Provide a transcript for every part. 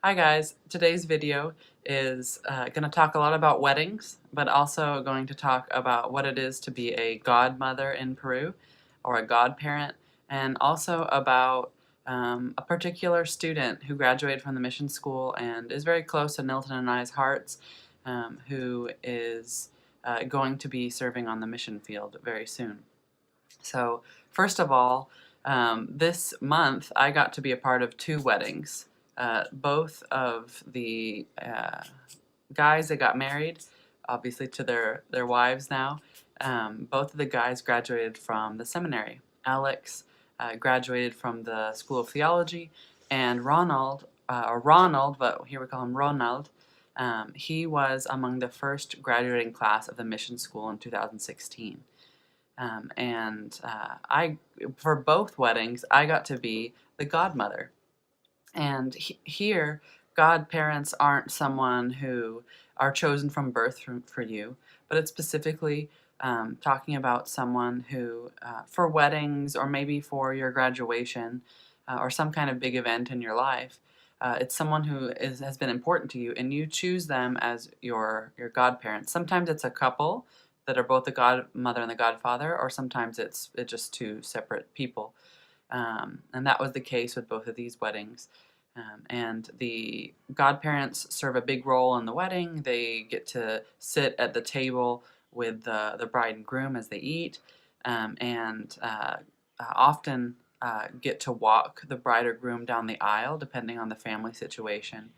Hi guys, today's video is going to talk a lot about weddings, but also going to talk about what it is to be a godmother in Peru, or a godparent, and also about a particular student who graduated from the mission school and is very close to Nilton and I's hearts, who is going to be serving on the mission field very soon. So first of all, this month I got to be a part of two weddings. Both of the guys that got married, obviously to their wives now, both of the guys graduated from the seminary. Alex graduated from the School of Theology, and Ronald, but here we call him Ronald, he was among the first graduating class of the mission school in 2016. For both weddings, I got to be the godmother. And here, godparents aren't someone who are chosen from birth for you, but it's specifically talking about someone who, for weddings or maybe for your graduation or some kind of big event in your life, it's someone who has been important to you, and you choose them as your godparents. Sometimes it's a couple that are both the godmother and the godfather, or sometimes it's just two separate people. And that was the case with both of these weddings. And the godparents serve a big role in the wedding. They get to sit at the table with the bride and groom as they eat, and often get to walk the bride or groom down the aisle, depending on the family situation,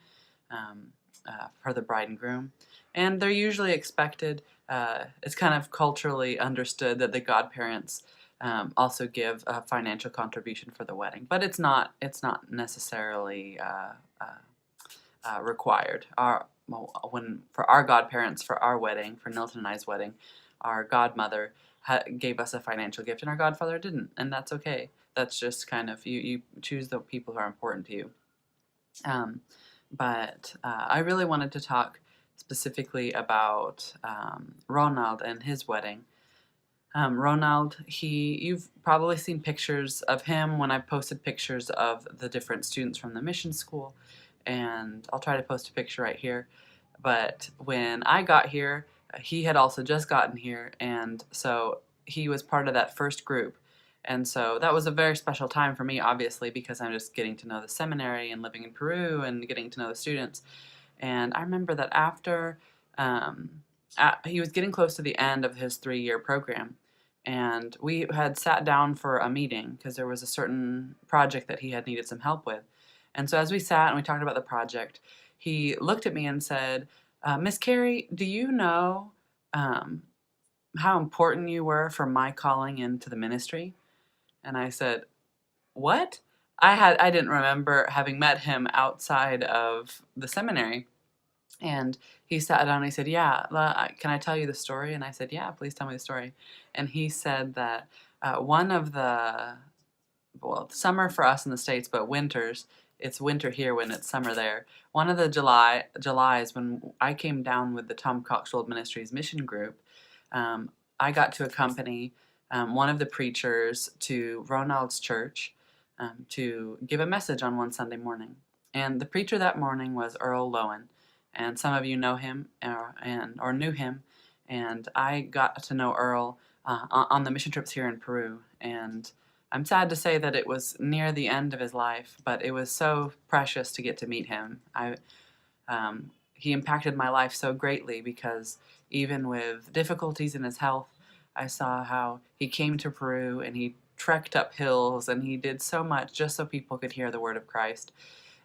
for the bride and groom. And they're usually expected, it's kind of culturally understood that the godparents also give a financial contribution for the wedding, but it's not necessarily required. For our godparents, for our wedding, for Nilton and I's wedding, our godmother gave us a financial gift, and our godfather didn't, and that's okay. That's just kind of, you choose the people who are important to you. But I really wanted to talk specifically about Ronald and his wedding. Ronald, you've probably seen pictures of him when I posted pictures of the different students from the mission school, and I'll try to post a picture right here. But when I got here, he had also just gotten here, and so he was part of that first group. And so that was a very special time for me, obviously, because I'm just getting to know the seminary and living in Peru and getting to know the students. And I remember that after he was getting close to the end of his 3-year program, and we had sat down for a meeting because there was a certain project that he had needed some help with. And so as we sat and we talked about the project, he looked at me and said, Miss Carrie, do you know how important you were for my calling into the ministry? And I said, what? I didn't remember having met him outside of the seminary. And he sat down and he said, yeah, can I tell you the story? And I said, yeah, please tell me the story. And he said that one of summer for us in the States, but winters, it's winter here when it's summer there. One of the Julys when I came down with the Tom Coxwold Ministries mission group, I got to accompany one of the preachers to Ronald's church to give a message on one Sunday morning. And the preacher that morning was Earl Lowen. And some of you know him or knew him, and I got to know Earl on the mission trips here in Peru. And I'm sad to say that it was near the end of his life, but it was so precious to get to meet him. He impacted my life so greatly because even with difficulties in his health, I saw how he came to Peru and he trekked up hills and he did so much just so people could hear the word of Christ.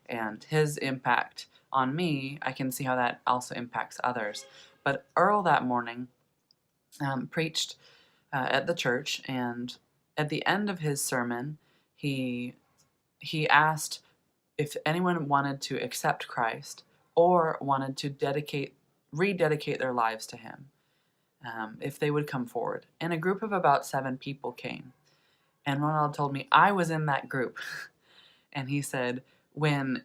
And his impact on me, I can see how that also impacts others. But Earl that morning preached at the church, and at the end of his sermon, he asked if anyone wanted to accept Christ or wanted to rededicate their lives to him, if they would come forward. And a group of about 7 people came. And Ronald told me I was in that group. And he said, when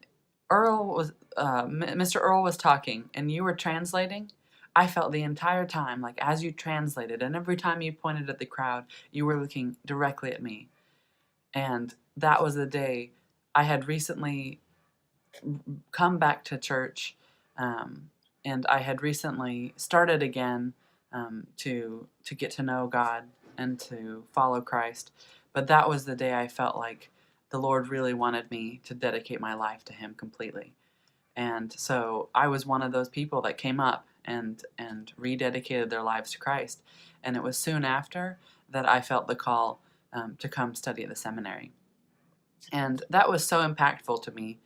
Mr. Earl was talking and you were translating, I felt the entire time, like as you translated, and every time you pointed at the crowd, you were looking directly at me. And that was the day I had recently come back to church, and I had recently started again to get to know God and to follow Christ. But that was the day I felt like the Lord really wanted me to dedicate my life to Him completely. And so I was one of those people that came up and rededicated their lives to Christ. And it was soon after that I felt the call to come study at the seminary. And that was so impactful to me.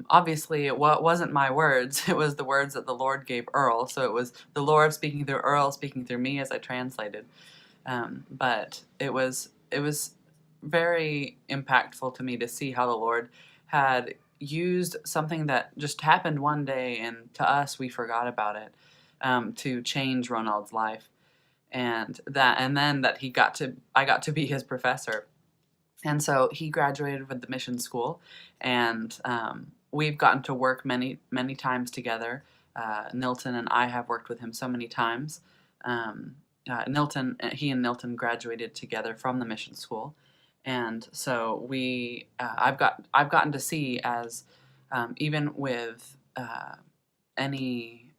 Obviously, it wasn't my words. It was the words that the Lord gave Earl. So it was the Lord speaking through Earl, speaking through me as I translated. But it was very impactful to me to see how the Lord had used something that just happened one day, and to us we forgot about it, to change Ronald's life, and then that I got to be his professor. And so he graduated with the mission school, and we've gotten to work many times together. Nilton and I have worked with him so many times. He and Nilton graduated together from the mission school, and so I've gotten to see as even with any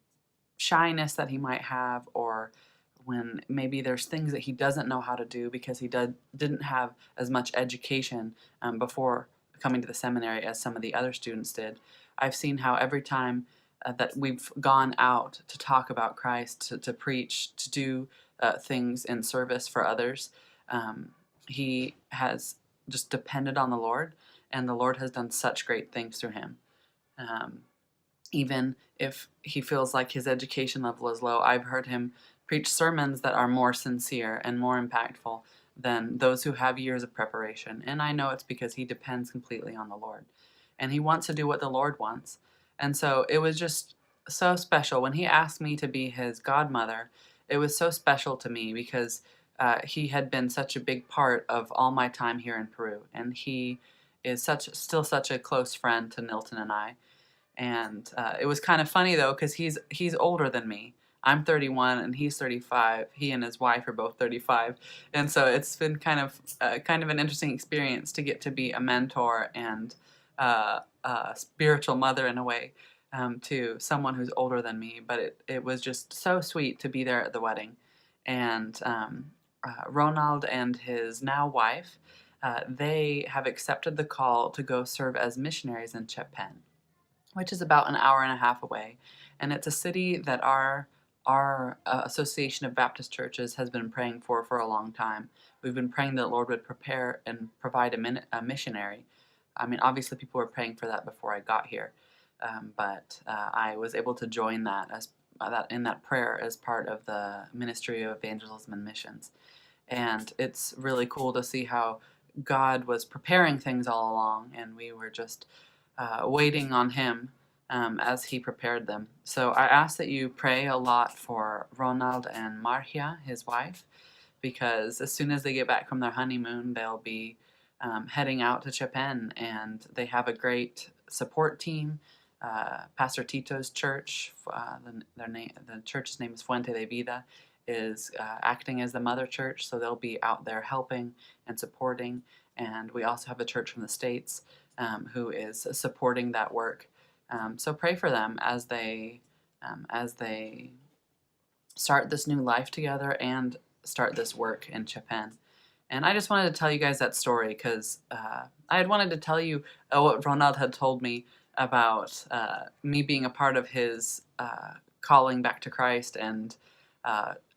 shyness that he might have, or when maybe there's things that he doesn't know how to do because he didn't have as much education before coming to the seminary as some of the other students did. I've seen how every time that we've gone out to talk about Christ, to preach, to do things in service for others, he has just depended on the Lord, and the Lord has done such great things through him. Even if he feels like his education level is low, I've heard him preach sermons that are more sincere and more impactful than those who have years of preparation. And I know it's because he depends completely on the Lord. And he wants to do what the Lord wants. And so it was just so special. When he asked me to be his godmother, it was so special to me because he had been such a big part of all my time here in Peru. And he is still such a close friend to Nilton and I. And it was kind of funny though, because he's older than me. I'm 31 and he's 35. He and his wife are both 35, and so it's been kind of an interesting experience to get to be a mentor and a spiritual mother in a way to someone who's older than me. But it was just so sweet to be there at the wedding, and Ronald and his now wife, they have accepted the call to go serve as missionaries in Chepén, which is about an hour and a half away. And it's a city that our Association of Baptist Churches has been praying for a long time. We've been praying that the Lord would prepare and provide a missionary. I mean, obviously people were praying for that before I got here, but I was able to join that in that prayer as part of the Ministry of Evangelism and Missions. And it's really cool to see how God was preparing things all along, and we were just waiting on him as he prepared them. So I ask that you pray a lot for Ronald and Marcia, his wife, because as soon as they get back from their honeymoon, they'll be heading out to Chepén, and they have a great support team. Pastor Tito's church, the church's name is Fuente de Vida, is acting as the mother church, so they'll be out there helping and supporting. And we also have a church from the States who is supporting that work. So pray for them as they start this new life together and start this work in Chepén. And I just wanted to tell you guys that story because I had wanted to tell you what Ronald had told me about me being a part of his calling back to Christ and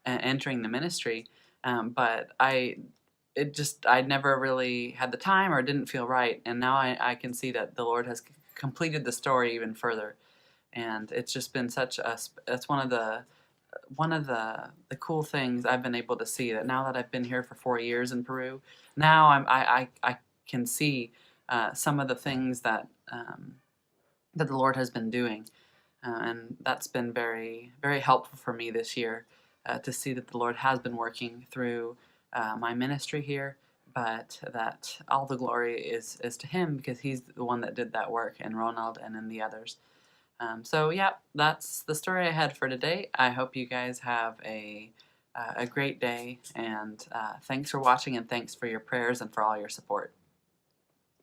entering the ministry, but I'd never really had the time or didn't feel right, and now I can see that the Lord has completed the story even further, and it's just been it's one of the cool things I've been able to see, that now that I've been here for 4 years in Peru, now I can see some of the things that the Lord has been doing, and that's been very, very helpful for me this year to see that the Lord has been working through my ministry here, but that all the glory is to him because he's the one that did that work in Ronald and in the others. So yeah, that's the story I had for today. I hope you guys have a great day, and thanks for watching, and thanks for your prayers and for all your support.